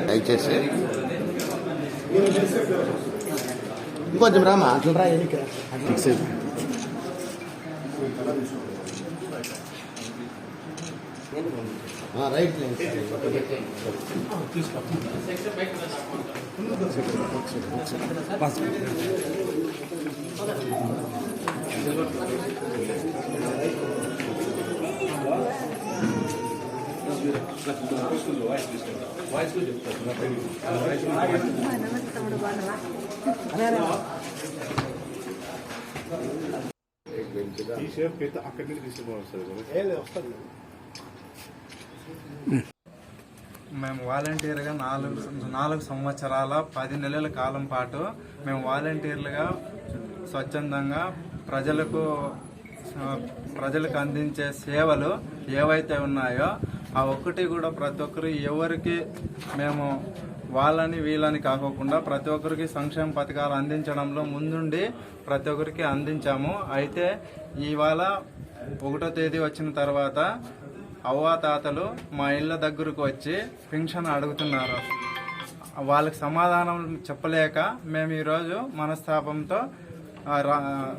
దయచేసి ఇంకొంచెం రామా అట్లా రా రైట్ మేము వాలంటీర్గా 4 సంవత్సరాల 10 నెలల కాలం పాటు మేము వాలంటీర్లుగా స్వచ్ఛందంగా ప్రజలకు అందించే సేవలు ఏవైతే ఉన్నాయో ఆ ఒక్కటి కూడా ప్రతి ఒక్కరు ఎవరికి మేము వాళ్ళని వీళ్ళని కాకోకుండా ప్రతి ఒక్కరికి సంక్షేమ పథకాలు అందించడంలో ముందుండి ప్రతి ఒక్కరికి అందించాము. అయితే ఇవాళ 1వ తేదీ వచ్చిన తర్వాత అవ్వాతాతలు మా ఇళ్ళ దగ్గరకు వచ్చి పెన్షన్ అడుగుతున్నారు. వాళ్ళకి సమాధానం చెప్పలేక మేము ఈరోజు మనస్తాపంతో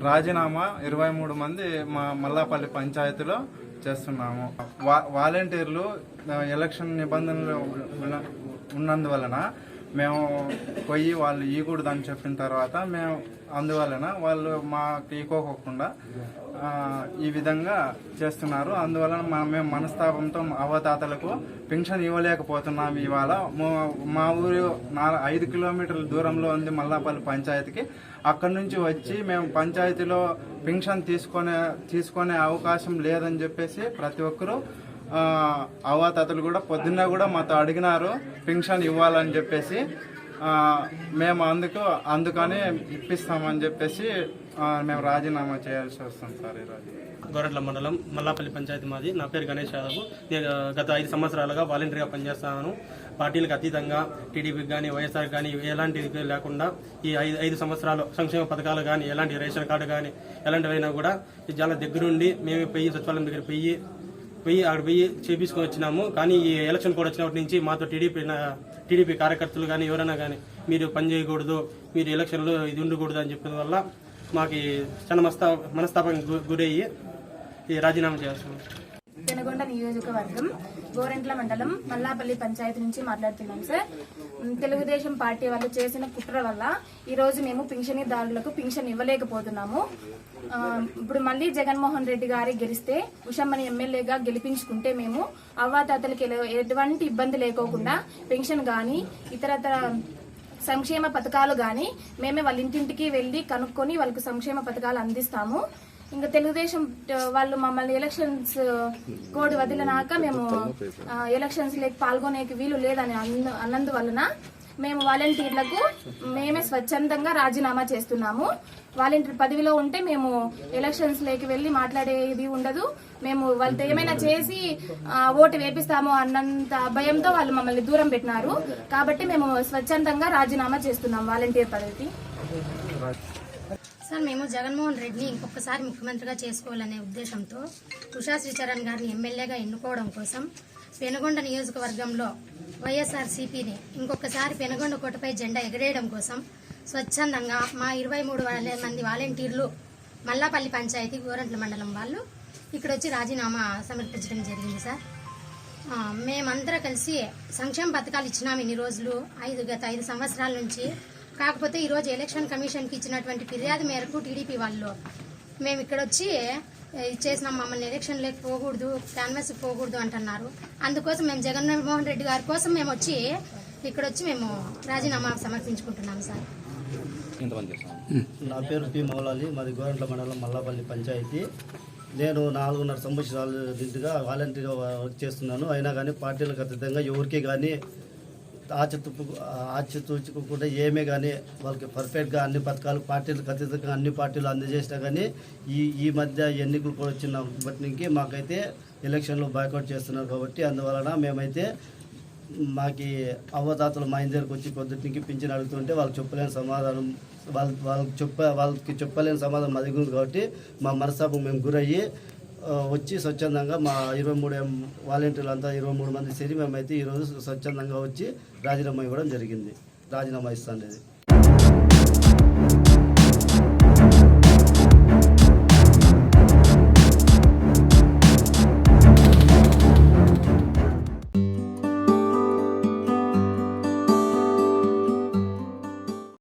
రాజీనామా 23 మంది మా మల్లాపల్లి పంచాయతీలో చేస్తున్నాము. వాలంటీర్లు ఎలక్షన్ నిబంధనలు ఉన్నందువలన మేము పోయి వాళ్ళు ఇవ్వకూడదని చెప్పిన తర్వాత మేము అందువలన వాళ్ళు మాకు ఇవ్వకోకుండా ఈ విధంగా చేస్తున్నారు. అందువలన మేము మనస్తాపంతో అవతాతలకు పెన్షన్ ఇవ్వలేకపోతున్నాము. ఇవాళ మా ఊరు 5 కిలోమీటర్ల దూరంలో ఉంది మల్లాపల్లి పంచాయతీకి. అక్కడి నుంచి వచ్చి మేము పంచాయతీలో పెన్షన్ తీసుకునే అవకాశం లేదని చెప్పేసి ప్రతి ఒక్కరూ అవ్వాతాతలు కూడా పొద్దున్న కూడా మాతో అడిగినారు పెన్షన్ ఇవ్వాలని చెప్పేసి. మేము అందుకని ఇప్పిస్తామని చెప్పేసి మేము రాజీనామా చేయాల్సి వస్తుంది సార్. ఈరోజు గోరంట్ల మండలం మల్లాపల్లి పంచాయతీ మాది. నా పేరు గణేష్ యాదవ్. నేను గత 5 సంవత్సరాలుగా వాలంటీర్గా పనిచేస్తాను. పార్టీలకు అతీతంగా టీడీపీకి కానీ వైఎస్ఆర్ కానీ ఎలాంటి లేకుండా ఈ 5 సంవత్సరాలు సంక్షేమ పథకాలు కానీ ఎలాంటి రేషన్ కార్డు కానీ ఎలాంటివైనా కూడా చాలా దగ్గరుండి మేమే పోయి సచివాలయం దగ్గర పోయి అక్కడ పోయి చేపించుకొని వచ్చినాము. కానీ ఈ ఎలక్షన్ కూడా వచ్చినప్పటి నుంచి మాతో టీడీపీ కార్యకర్తలు కానీ ఎవరైనా కానీ మీరు పని చేయకూడదు, మీరు ఎలక్షన్లో ఇది ఉండకూడదు అని చెప్పిన వల్ల మాకు చాలా మనస్తాపానికి గురయ్యి ఈ రాజీనామా చేస్తున్నాం. పెనుగొండ నియోజకవర్గం గోరెంట్ల మండలం మల్లాపల్లి పంచాయతీ నుంచి మాట్లాడుతున్నాం సార్. తెలుగుదేశం పార్టీ వాళ్ళు చేసిన కుట్ర వల్ల ఈరోజు మేము పింఛనీదారులకు పింఛన్ ఇవ్వలేకపోతున్నాము. ఇప్పుడు మళ్ళీ జగన్మోహన్ రెడ్డి గారి గెలిస్తే ఉషమ్మని ఎమ్మెల్యేగా గెలిపించుకుంటే మేము అవ్వాతాతలకి ఎటువంటి ఇబ్బంది లేకోకుండా పెన్షన్ గాని ఇతరతర సంక్షేమ పథకాలు గాని మేమే వాళ్ళ ఇంటింటికి వెళ్లి కనుక్కొని వాళ్ళకు సంక్షేమ పథకాలు అందిస్తాము. ఇంకా తెలుగుదేశం వాళ్ళు మమ్మల్ని ఎలక్షన్స్ కోడ్ వదిలినాక మేము ఎలక్షన్స్ లేక పాల్గొనేకి వీలు లేదని అన్నందువలన మేము వాలంటీర్లకు మేమే స్వచ్ఛందంగా రాజీనామా చేస్తున్నాము. వాలంటీర్ పదవిలో ఉంటే మేము ఎలక్షన్స్ లేకి వెళ్లి మాట్లాడేది ఉండదు. మేము వాళ్ళతో ఏమైనా చేసి ఓటు వేపిస్తాము అన్నంత భయంతో వాళ్ళు మమ్మల్ని దూరం పెట్టినారు. కాబట్టి మేము స్వచ్ఛందంగా రాజీనామా చేస్తున్నాం వాలంటీర్ పదవికి. సార్, మేము జగన్మోహన్ రెడ్డిని ఇంకొకసారి ముఖ్యమంత్రిగా చేసుకోవాలనే ఉద్దేశంతో ఉషా శ్రీచరణ్ గారిని ఎమ్మెల్యేగా ఎన్నుకోవడం కోసం పెనుగొండ నియోజకవర్గంలో వైఎస్ఆర్సీపీని ఇంకొకసారి పెనుగొండ కోటపై జెండా ఎగరేయడం కోసం స్వచ్ఛందంగా మా 23 మంది వాలంటీర్లు మల్లాపల్లి పంచాయతీ గోరంట్ల మండలం వాళ్ళు ఇక్కడ వచ్చి రాజీనామా సమర్పించడం జరిగింది సార్. మేమందరం కలిసి సంక్షేమ పథకాలు ఇచ్చినాము ఇన్ని రోజులు, గత 5 సంవత్సరాల నుంచి. కాకపోతే ఈరోజు ఎలక్షన్ కమిషన్కి ఇచ్చినటువంటి ఫిర్యాదు మేరకు టీడీపీ వాళ్ళు మేము ఇక్కడ వచ్చి చేసినాం, మమ్మల్ని ఎలక్షన్ లేక పోకూడదు, క్యాన్వాస్ పోకూడదు అంటున్నారు. అందుకోసం మేము జగన్మోహన్ రెడ్డి గారి కోసం మేము వచ్చి ఇక్కడ వచ్చి మేము రాజీనామా సమర్పించుకుంటున్నాం సార్. నా పేరు పి మౌలాలి, మాది గోరంట్ల మండలం మల్లాపల్లి పంచాయతీ. నేను 4.5 సంవత్సరాలు దిద్దుగా వాలంటీర్గా వర్క్ చేస్తున్నాను. అయినా కానీ పార్టీలకు అతీతంగా ఎవరికి కానీ ఆచితూచుకోకుండా ఏమే కానీ వాళ్ళకి పర్ఫెక్ట్గా అన్ని పథకాలు పార్టీలకు అతీతంగా అన్ని పార్టీలు అందజేసినా కానీ ఈ మధ్య ఎన్నికలు కూడా వచ్చిన బట్టి నుంచి మాకైతే ఎలక్షన్లో బాయ్కౌట్ చేస్తున్నారు. కాబట్టి అందువలన మేమైతే మాకు అవ్వదాతలు మా ఇంటి దగ్గరకు వచ్చి పొద్దుటికి పింఛన్ అడుగుతుంటే వాళ్ళకి చెప్పలేని సమాధానం వాళ్ళకి చెప్పలేని సమాధానం మా దగ్గర ఉంది. కాబట్టి మా మనస్తాపం మేము గురయ్యి వచ్చి స్వచ్ఛందంగా మా 23 వాలంటీర్లు అంతా 23 మంది చేరి మేమైతే ఈరోజు స్వచ్ఛందంగా వచ్చి రాజీనామా ఇవ్వడం జరిగింది. రాజీనామా ఇస్తాను.